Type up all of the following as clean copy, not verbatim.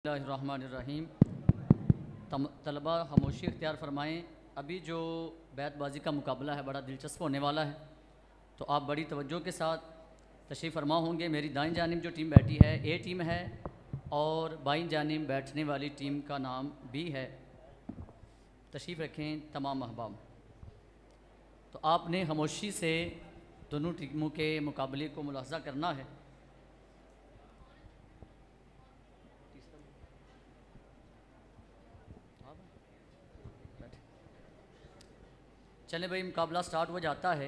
बिस्मिल्लाहिर्रहमानिर्रहीम। तलबा खामोशी इख्तियार फरमाएँ। अभी जो बैतबाजी का मुकाबला है बड़ा दिलचस्प होने वाला है, तो आप बड़ी तवज्जो के साथ तशरीफ़ फरमा होंगे। मेरी दाईं जानिब जो टीम बैठी है ए टीम है और बाईं जानिब बैठने वाली टीम का नाम बी है। तशरीफ़ रखें तमाम अहबाब। तो आपने खामोशी से दोनों टीमों के मुकाबले को मुलाहज़ा करना है। चले भाई, मुकाबला स्टार्ट हो जाता है।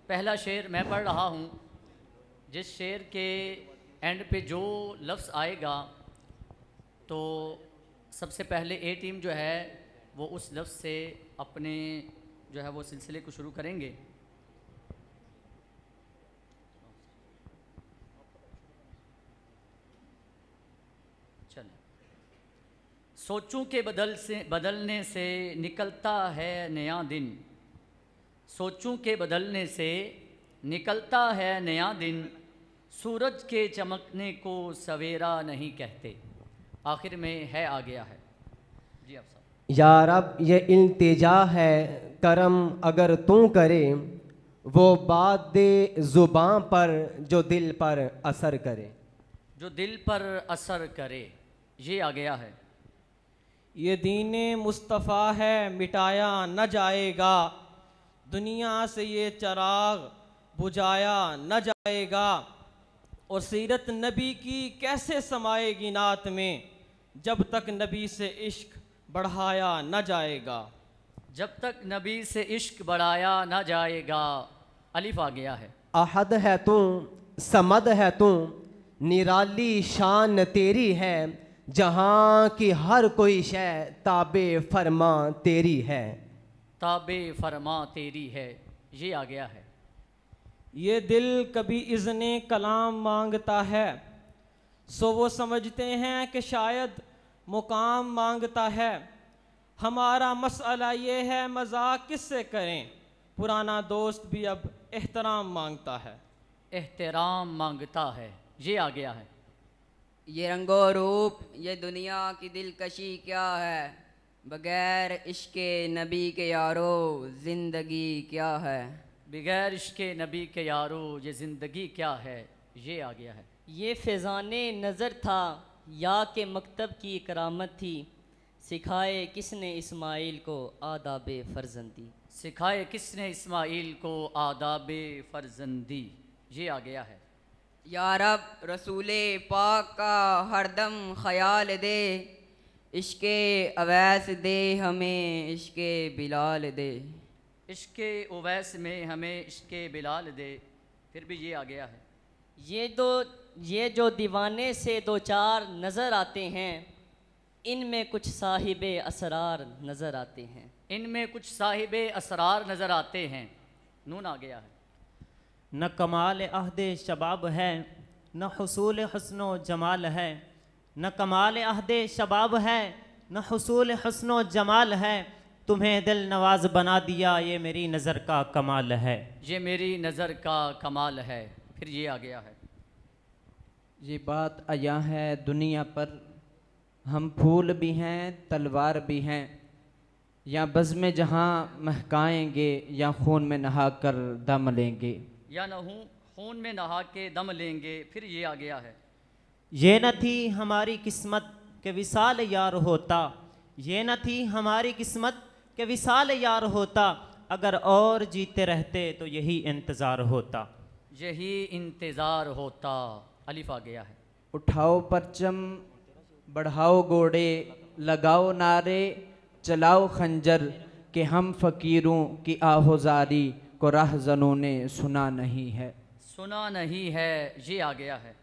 पहला शेर मैं पढ़ रहा हूँ। जिस शेर के एंड पे जो लफ्ज़ आएगा तो सबसे पहले ए टीम जो है वो उस लफ्ज़ से अपने जो है वो सिलसिले को शुरू करेंगे। चलें। सोचों के बदलने से निकलता है नया दिन। सोचों के बदलने से निकलता है नया दिन। सूरज के चमकने को सवेरा नहीं कहते। आखिर में है आ गया है जी। आप साहब। या रब ये इल्तिजा है करम अगर तू करे, वो बात दे ज़ुबां पर जो दिल पर असर करे। जो दिल पर असर करे, ये आ गया है। ये दीने मुस्तफ़ा है मिटाया न जाएगा, दुनिया से ये चराग बुझाया न जाएगा। और सीरत नबी की कैसे समाएगी नात में, जब तक नबी से इश्क बढ़ाया न जाएगा। जब तक नबी से इश्क बढ़ाया न जाएगा। अलिफ आ गया है। अहद है तू, समद है तू, निराली शान तेरी है। जहाँ की हर कोई शै ताबे फरमा तेरी है। ताबे फरमा तेरी है, ये आ गया है। ये दिल कभी इज़्ने कलाम मांगता है, सो वो समझते हैं कि शायद मुकाम मांगता है। हमारा मसला ये है मजाक किससे करें, पुराना दोस्त भी अब एहतराम मांगता है। एहतराम मांगता है, ये आ गया है। ये रंगो रूप ये दुनिया की दिलकशी क्या है, बगैर इश्के नबी के यारो ज़िंदगी क्या है। बगैर इश्के नबी के यारो ये ज़िंदगी क्या है, ये आ गया है। ये फ़ैज़ाने नज़र था या के मकतब की करामत थी, सिखाए किसने इस्माइल को आदाबे फ़र्जंदी। सिखाए किसने इस्माइल को आदाबे फ़र्जंदी, ये आ गया है। या रब रसूले पाक का हरदम ख्याल दे, इश्के अवैस दे हमें इश्के बिलाल दे। इश्के उवैस में हमें इश्के बिलाल दे, फिर भी ये आ गया है। ये जो दीवाने से दो चार नज़र आते हैं, इनमें कुछ साहिबे असरार नज़र आते हैं। इनमें कुछ साहिबे असरार नज़र आते हैं, नून आ गया है। न कमाल अहदे शबाब है, न हुसूल हुस्नो जमाल है। न कमाल अहदे शबाब है, न हुसूल हुस्नो जमाल है। तुम्हें दिल नवाज बना दिया, ये मेरी नज़र का कमाल है। ये मेरी नज़र का कमाल है, फिर ये आ गया है। ये बात आया है दुनिया पर, हम फूल भी हैं तलवार भी हैं। या बज़्म जहाँ महकाएंगे, या खून में नहा कर दम लेंगे। या नहूँ खून में नहा के दम लेंगे, फिर ये आ गया है। ये न थी हमारी किस्मत के विसाल यार होता, ये न थी हमारी किस्मत के विसाल यार होता। अगर और जीते रहते तो यही इंतज़ार होता। यही इंतज़ार होता, अलिफ आ गया है। उठाओ परचम बढ़ाओ घोड़े, लगाओ नारे चलाओ खंजर, कि हम फ़कीरों की आहोजारी को राहज़नों ने सुना नहीं है। सुना नहीं है, ये आ गया है।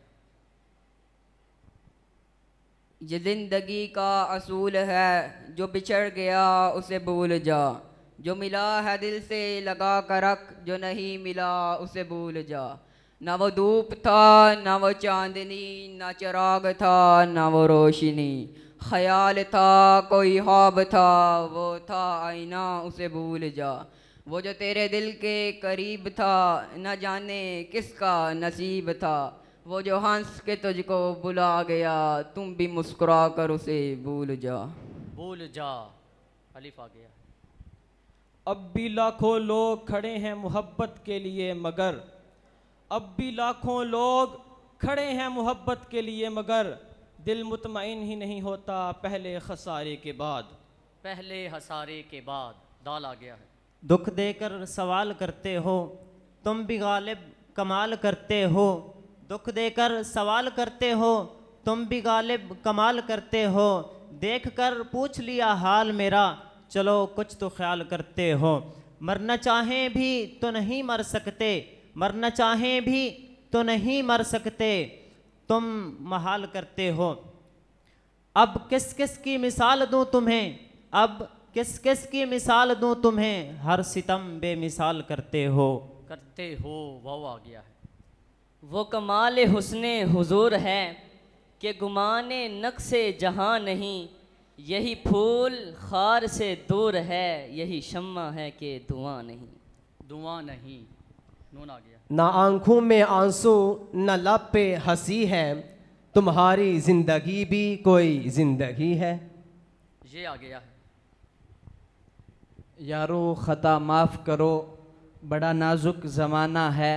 ये ज़िंदगी का असूल है, जो बिछड़ गया उसे भूल जा। जो मिला है दिल से लगा कर रख, जो नहीं मिला उसे भूल जा। ना वो धूप था ना वो चांदनी, ना चिराग था ना वो रोशनी। ख्याल था कोई ख्वाब था, वो था आईना उसे भूल जा। वो जो तेरे दिल के करीब था, न जाने किसका नसीब था। वो जो हंस के तुझको बुला गया, तुम भी मुस्कुरा कर उसे भूल जा। भूल जा, अलिफ आ गया। अब भी लाखों लोग खड़े हैं मोहब्बत के लिए मगर, अब भी लाखों लोग खड़े हैं मोहब्बत के लिए मगर, दिल मुतमईन ही नहीं होता पहले खसारे के बाद। पहले हसारे के बाद, दाल आ गया है। दुख देकर सवाल करते हो, तुम भी गालिब कमाल करते हो। दुख देकर सवाल करते हो, तुम भी गालिब कमाल करते हो। देख कर पूछ लिया हाल मेरा, चलो कुछ तो ख्याल करते हो। मरना चाहें भी तो नहीं मर सकते, मरना चाहें भी तो नहीं मर सकते, तुम महाल करते हो। अब किस किस की मिसाल दूं तुम्हें, अब किस किस की मिसाल दूं तुम्हें, हर सितम बेमिसाल करते हो। करते हो, वाव आ गया है। वो कमाल हुस्ने हुजूर है कि गुमाने नक्शे जहां नहीं, यही फूल खार से दूर है, यही शम्मा है कि धुआं नहीं। धुआं नहीं, नून आ गया। ना आंखों में आंसू न लब पे हंसी है, तुम्हारी जिंदगी भी कोई जिंदगी है। ये आ गया है। यारो ख़ता माफ़ करो, बड़ा नाजुक ज़माना है,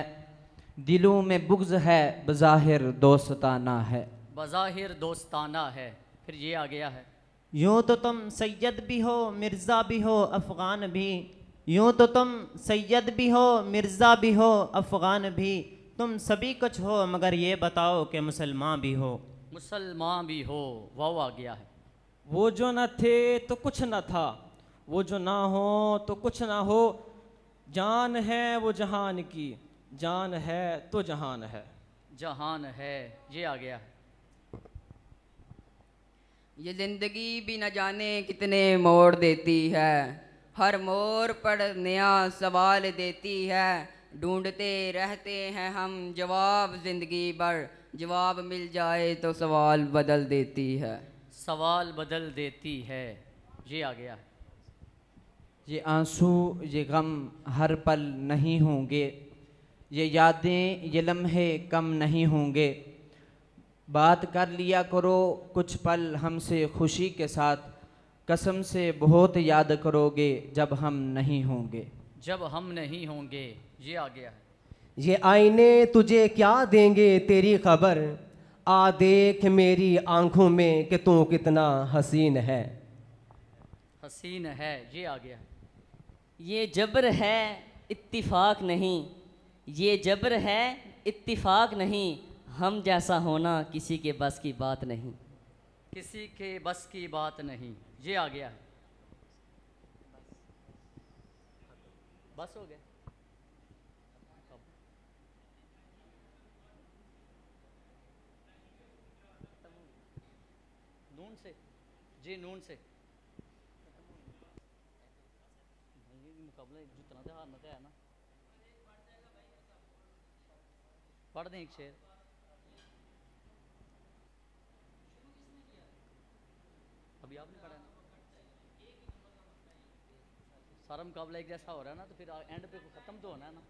दिलों में बुग़्ज़ है बज़ाहिर दोस्ताना है। बज़ाहिर दोस्ताना है। फिर ये आ गया है। यूँ तो तुम सैयद भी हो मिर्ज़ा भी हो अफ़गान भी, यूँ तो तुम सैयद भी हो मिर्ज़ा भी हो अफ़गान भी, तुम सभी कुछ हो मगर ये बताओ कि मुसलमान भी हो। मुसलमान भी हो, वाव आ गया है। वो जो न थे तो कुछ न था, वो जो ना हो तो कुछ ना हो, जान है वो जहान की, जान है तो जहान है। जहान है, ये आ गया है। ये ज़िंदगी भी न जाने कितने मोड़ देती है, हर मोड़ पर नया सवाल देती है, ढूंढते रहते हैं हम जवाब ज़िंदगी भर, जवाब मिल जाए तो सवाल बदल देती है। सवाल बदल देती है, ये आ गया है। ये आंसू ये गम हर पल नहीं होंगे, ये यादें ये लम्हे कम नहीं होंगे, बात कर लिया करो कुछ पल हमसे खुशी के साथ, कसम से बहुत याद करोगे जब हम नहीं होंगे। जब हम नहीं होंगे, ये आ गया है। ये आईने तुझे क्या देंगे तेरी खबर, आ देख मेरी आंखों में कि तू कितना हसीन है। हसीन है, ये आ गया है। ये जबर है इत्तिफाक नहीं, ये जबर है इत्तिफाक नहीं, हम जैसा होना किसी के बस की बात नहीं। किसी के बस की बात नहीं, ये आ गया है। बस हो गया। नून से, जी नून से। मुकाबला जितना तो हारना तो है ना। पढ़ दें एक शेर। अभी आपने पढ़ा ना। सारा मुकाबला एक जैसा हो रहा है ना, तो फिर एंड पे ख़त्म तो होना है ना।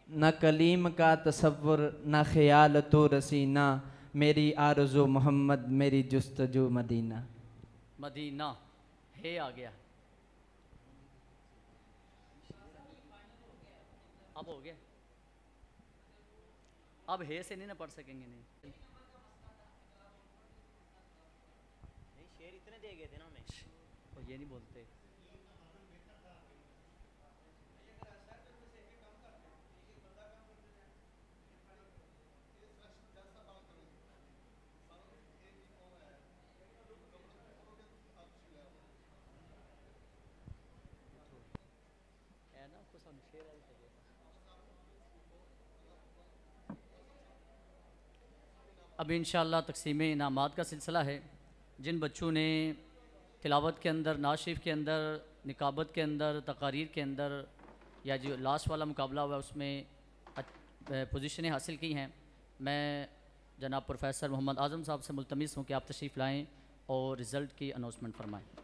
न कलीम का तसव्वुर न ख्याल तो रसीना, मेरी आरज़ू मोहम्मद मेरी जुस्तजू मदीना। मदीना, हे आ गया। अब हो गया। अब हे से नहीं ना पढ़ सकेंगे। नहीं शेर इतने दे गए थे ना हमें, और ये नहीं बोलते। अब इंशाअल्लाह तकसीम इनामात का सिलसिला है। जिन बच्चों ने तिलावत के अंदर, नात शरीफ के अंदर, निकाबत के अंदर, तकारीर के अंदर या जो लास्ट वाला मुकाबला हुआ उसमें पोजीशनें हासिल की हैं, मैं जनाब प्रोफेसर मोहम्मद आज़म साहब से मुल्तमिस हूँ कि आप तशरीफ़ लाएँ और रिज़ल्ट की अनाउंसमेंट फरमाएं।